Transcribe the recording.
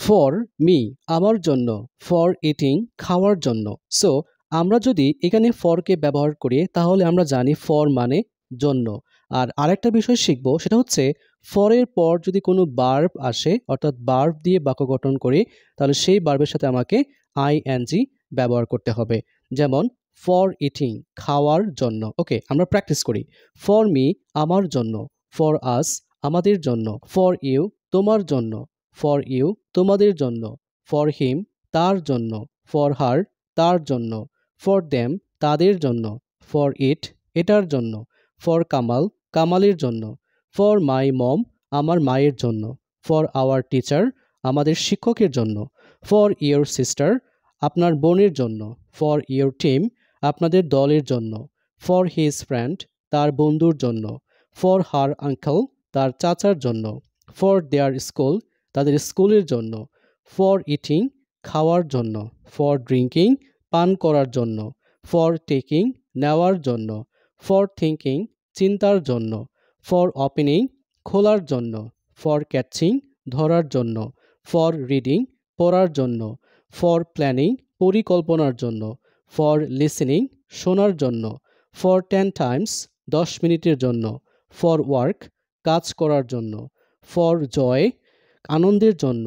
For me আমার জন্য, for eating খাওয়ার জন্য। সো আমরা যদি এখানে ফরকে ব্যবহার করি তাহলে আমরা জানি ফর মানে জন্য। আর আরেকটা বিষয় শিখবো সেটা হচ্ছে ফরের পর যদি কোনো বার্ব আসে অর্থাৎ বার্ব দিয়ে বাক্য গঠন করি তাহলে সেই বার্বের সাথে আমাকে আইএনজি ব্যবহার করতে হবে। যেমন ফর ইটিং খাওয়ার জন্য। ওকে, আমরা প্র্যাকটিস করি। ফর মি আমার জন্য, ফর আস আমাদের জন্য, ফর ইউ তোমার জন্য, ফর ইউ তোমাদের জন্য, ফর হিম তার জন্য, ফর হার তার জন্য, ফর দেম তাদের জন্য, ফর ইট এটার জন্য, ফর কামাল কামালের জন্য, ফর মাই মম আমার মায়ের জন্য, ফর আওয়ার টিচার আমাদের শিক্ষকের জন্য, ফর ইয়োর সিস্টার আপনার বোনের জন্য, ফর ইয়োর টিম আপনাদের দলের জন্য, ফর হিজ ফ্রেন্ড তার বন্ধুর জন্য, ফর হার আঙ্কেল তার চাচার জন্য, ফর দেয়ার স্কুল তাদের স্কুলের জন্য, ফর ইটিং খাওয়ার জন্য, ফর ড্রিঙ্কিং পান করার জন্য, ফর টেকিং নেওয়ার জন্য, ফর থিঙ্কিং চিন্তার জন্য, ফর ওপেনিং খোলার জন্য, ফর ক্যাচিং ধরার জন্য, ফর রিডিং পড়ার জন্য, ফর প্ল্যানিং পরিকল্পনার জন্য, ফর লিসেনিং শোনার জন্য, ফর 10 টাইমস 10 মিনিটের জন্য, ফর ওয়ার্ক কাজ করার জন্য, ফর জয় আনন্দের জন্য।